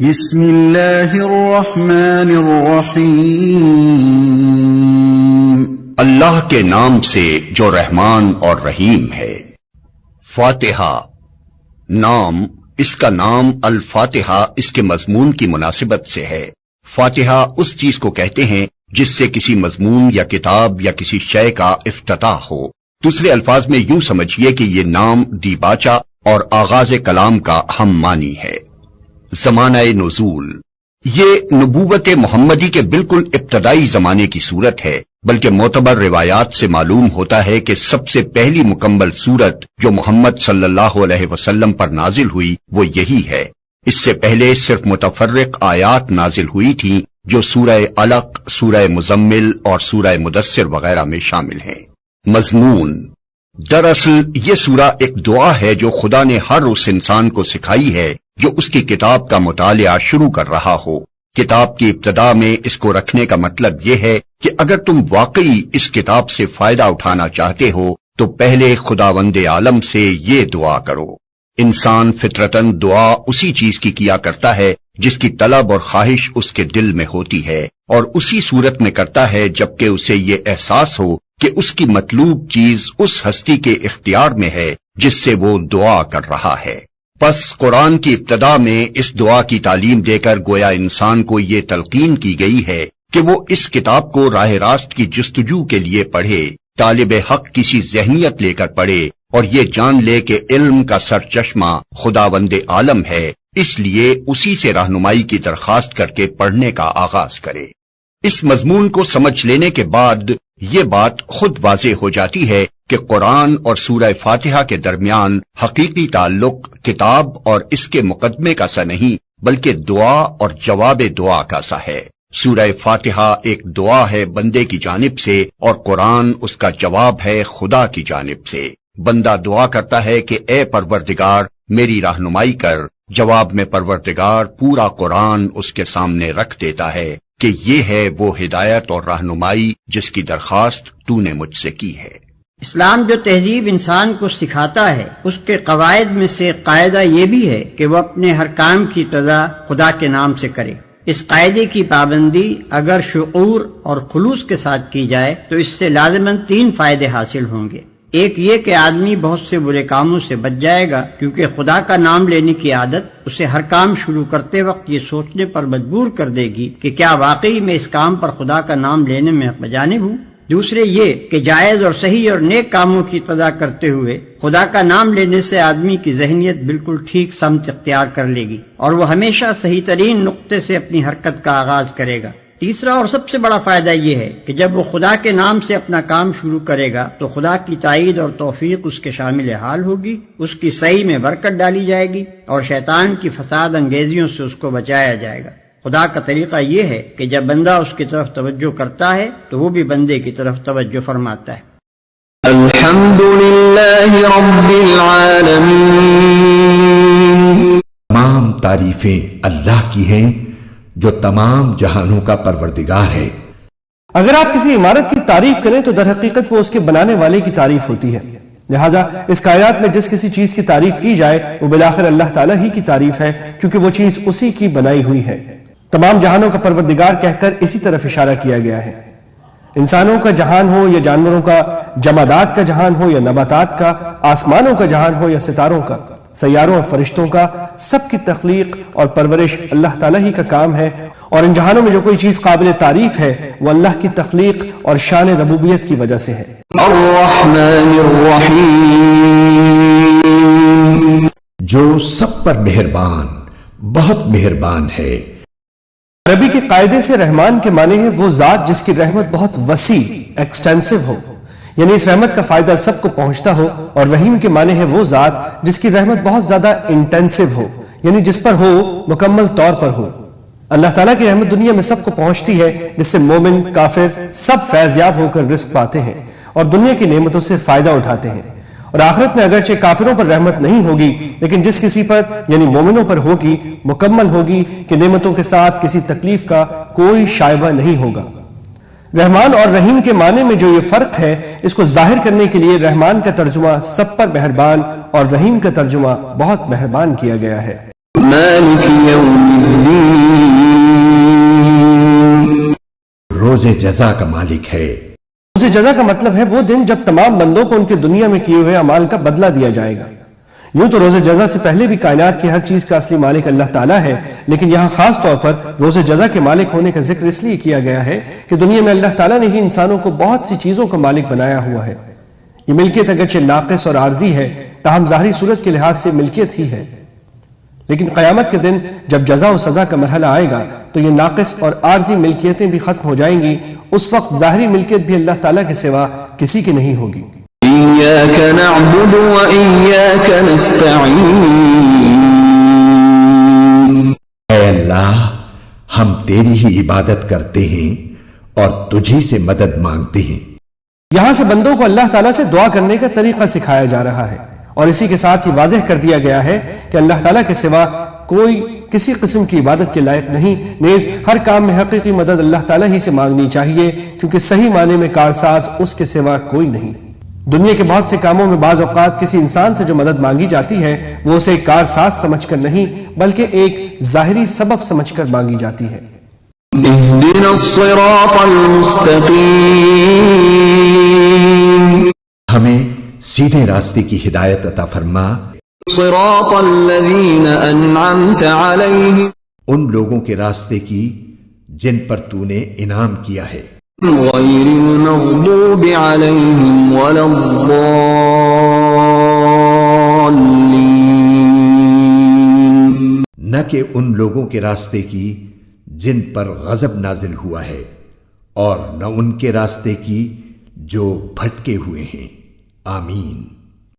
بسم اللہ الرحمن الرحیم، اللہ کے نام سے جو رحمان اور رحیم ہے۔ فاتحہ نام، اس کا نام الفاتحہ اس کے مضمون کی مناسبت سے ہے۔ فاتحہ اس چیز کو کہتے ہیں جس سے کسی مضمون یا کتاب یا کسی شے کا افتتاح ہو۔ دوسرے الفاظ میں یوں سمجھیے کہ یہ نام دیباچہ اور آغاز کلام کا ہم معنی ہے۔ زمانہ نزول، یہ نبوت محمدی کے بالکل ابتدائی زمانے کی صورت ہے، بلکہ معتبر روایات سے معلوم ہوتا ہے کہ سب سے پہلی مکمل صورت جو محمد صلی اللہ علیہ وسلم پر نازل ہوئی وہ یہی ہے۔ اس سے پہلے صرف متفرق آیات نازل ہوئی تھیں جو سورہ علق، سورہ مزمل اور سورہ مدثر وغیرہ میں شامل ہیں۔ مضمون، دراصل یہ سورہ ایک دعا ہے جو خدا نے ہر اس انسان کو سکھائی ہے جو اس کی کتاب کا مطالعہ شروع کر رہا ہو۔ کتاب کی ابتدا میں اس کو رکھنے کا مطلب یہ ہے کہ اگر تم واقعی اس کتاب سے فائدہ اٹھانا چاہتے ہو تو پہلے خداوند عالم سے یہ دعا کرو۔ انسان فطرتاً دعا اسی چیز کی کیا کرتا ہے جس کی طلب اور خواہش اس کے دل میں ہوتی ہے، اور اسی صورت میں کرتا ہے جبکہ اسے یہ احساس ہو کہ اس کی مطلوب چیز اس ہستی کے اختیار میں ہے جس سے وہ دعا کر رہا ہے۔ پس قرآن کی ابتدا میں اس دعا کی تعلیم دے کر گویا انسان کو یہ تلقین کی گئی ہے کہ وہ اس کتاب کو راہ راست کی جستجو کے لیے پڑھے، طالب حق کسی ذہنیت لے کر پڑھے اور یہ جان لے کہ علم کا سرچشمہ خداوند عالم ہے، اس لیے اسی سے رہنمائی کی درخواست کر کے پڑھنے کا آغاز کرے۔ اس مضمون کو سمجھ لینے کے بعد یہ بات خود واضح ہو جاتی ہے کہ قرآن اور سورہ فاتحہ کے درمیان حقیقی تعلق کتاب اور اس کے مقدمے کا سا نہیں بلکہ دعا اور جواب دعا کا سا ہے۔ سورہ فاتحہ ایک دعا ہے بندے کی جانب سے اور قرآن اس کا جواب ہے خدا کی جانب سے۔ بندہ دعا کرتا ہے کہ اے پروردگار میری رہنمائی کر، جواب میں پروردگار پورا قرآن اس کے سامنے رکھ دیتا ہے کہ یہ ہے وہ ہدایت اور رہنمائی جس کی درخواست تو نے مجھ سے کی ہے۔ اسلام جو تہذیب انسان کو سکھاتا ہے اس کے قواعد میں سے قاعدہ یہ بھی ہے کہ وہ اپنے ہر کام کی ابتدا خدا کے نام سے کرے۔ اس قاعدے کی پابندی اگر شعور اور خلوص کے ساتھ کی جائے تو اس سے لازماً 3 فائدے حاصل ہوں گے۔ ایک یہ کہ آدمی بہت سے برے کاموں سے بچ جائے گا، کیونکہ خدا کا نام لینے کی عادت اسے ہر کام شروع کرتے وقت یہ سوچنے پر مجبور کر دے گی کہ کیا واقعی میں اس کام پر خدا کا نام لینے میں حق بجانب ہوں۔ دوسرے یہ کہ جائز اور صحیح اور نیک کاموں کی ابتدا کرتے ہوئے خدا کا نام لینے سے آدمی کی ذہنیت بالکل ٹھیک سمت اختیار کر لے گی اور وہ ہمیشہ صحیح ترین نقطے سے اپنی حرکت کا آغاز کرے گا۔ تیسرا اور سب سے بڑا فائدہ یہ ہے کہ جب وہ خدا کے نام سے اپنا کام شروع کرے گا تو خدا کی تائید اور توفیق اس کے شامل حال ہوگی، اس کی صحیح میں برکت ڈالی جائے گی اور شیطان کی فساد انگیزیوں سے اس کو بچایا جائے گا۔ خدا کا طریقہ یہ ہے کہ جب بندہ اس کی طرف توجہ کرتا ہے تو وہ بھی بندے کی طرف توجہ فرماتا ہے۔ الحمدللہ رب العالمین، تمام تعریفیں اللہ کی ہیں جو تمام جہانوں کا پروردگار ہے۔ اگر آپ کسی عمارت کی تعریف کریں تو در حقیقت وہ اس کے بنانے والے کی تعریف ہوتی ہے، لہٰذا اس کائنات میں جس کسی چیز کی تعریف کی جائے وہ بالآخر اللہ تعالیٰ ہی کی تعریف ہے، کیونکہ وہ چیز اسی کی بنائی ہوئی ہے۔ تمام جہانوں کا پروردگار کہہ کر اسی طرف اشارہ کیا گیا ہے۔ انسانوں کا جہان ہو یا جانوروں کا، جمادات کا جہان ہو یا نباتات کا، آسمانوں کا جہان ہو یا ستاروں کا، سیاروں اور فرشتوں کا، سب کی تخلیق اور پرورش اللہ تعالیٰ ہی کا کام ہے، اور ان جہانوں میں جو کوئی چیز قابل تعریف ہے وہ اللہ کی تخلیق اور شان ربوبیت کی وجہ سے ہے۔ الرحمن الرحیم، جو سب پر مہربان، بہت مہربان ہے۔ عربی کے قاعدے سے رحمان کے معنی ہے وہ ذات جس کی رحمت بہت وسیع، ایکسٹینسو ہو، یعنی اس رحمت کا فائدہ سب کو پہنچتا ہو، اور رحیم کے معنی ہے وہ ذات جس کی رحمت بہت زیادہ انٹینسو ہو، یعنی جس پر ہو مکمل طور پر ہو۔ اللہ تعالیٰ کی رحمت دنیا میں سب کو پہنچتی ہے، جس سے مومن، کافر سب فیض یاب ہو کر رزق پاتے ہیں اور دنیا کی نعمتوں سے فائدہ اٹھاتے ہیں، اور آخرت میں اگرچہ کافروں پر رحمت نہیں ہوگی لیکن جس کسی پر یعنی مومنوں پر ہوگی مکمل ہوگی کہ نعمتوں کے ساتھ کسی تکلیف کا کوئی شائبہ نہیں ہوگا۔ رحمان اور رحیم کے معنی میں جو یہ فرق ہے اس کو ظاہر کرنے کے لیے رحمان کا ترجمہ سب پر مہربان اور رحیم کا ترجمہ بہت مہربان کیا گیا ہے۔ مالک یوم الدین، روز جزا کا مالک ہے۔ روز جزا کا مطلب ہے وہ دن جب تمام بندوں کو ان کے دنیا میں کیے ہوئے اعمال کا بدلہ دیا جائے گا۔ یوں تو روز جزا سے پہلے بھی کائنات کی ہر چیز کا اصلی مالک اللہ تعالیٰ ہے، لیکن یہاں خاص طور پر روز جزا کے مالک ہونے کا ذکر اس لیے کیا گیا ہے کہ دنیا میں اللہ تعالیٰ نے ہی انسانوں کو بہت سی چیزوں کا مالک بنایا ہوا ہے۔ یہ ملکیت اگرچہ ناقص اور عارضی ہے، تاہم ظاہری صورت کے لحاظ سے ملکیت ہی ہے، لیکن قیامت کے دن جب جزا و سزا کا مرحلہ آئے گا تو یہ ناقص اور عارضی ملکیتیں بھی ختم ہو جائیں گی۔ اس وقت ظاہری ملکیت بھی اللہ تعالیٰ کے سوا کسی کی نہیں ہوگی۔ إياك نعبد وإياك نستعين اے اللہ، ہم تیری ہی عبادت کرتے ہیں اور تجھی سے مدد مانگتے ہیں۔ یہاں سے بندوں کو اللہ تعالیٰ سے دعا کرنے کا طریقہ سکھایا جا رہا ہے، اور اسی کے ساتھ ہی واضح کر دیا گیا ہے کہ اللہ تعالیٰ کے سوا کوئی کسی قسم کی عبادت کے لائق نہیں، نیز ہر کام میں حقیقی مدد اللہ تعالیٰ ہی سے مانگنی چاہیے، کیونکہ صحیح معنی میں کارساز اس کے سوا کوئی نہیں۔ دنیا کے بہت سے کاموں میں بعض اوقات کسی انسان سے جو مدد مانگی جاتی ہے وہ اسے کارساز سمجھ کر نہیں بلکہ ایک ظاہری سبب سمجھ کر مانگی جاتی ہے۔ اهدنا الصراط المستقيم ہمیں سیدھے راستے کی ہدایت عطا فرما، صراط الذين أنعمت عليهم ان لوگوں کے راستے کی جن پر تو نے انعام کیا ہے، غير المغضوب عليهم ولا الضالين نہ کہ ان لوگوں کے راستے کی جن پر غضب نازل ہوا ہے، اور نہ ان کے راستے کی جو بھٹکے ہوئے ہیں۔ آمین۔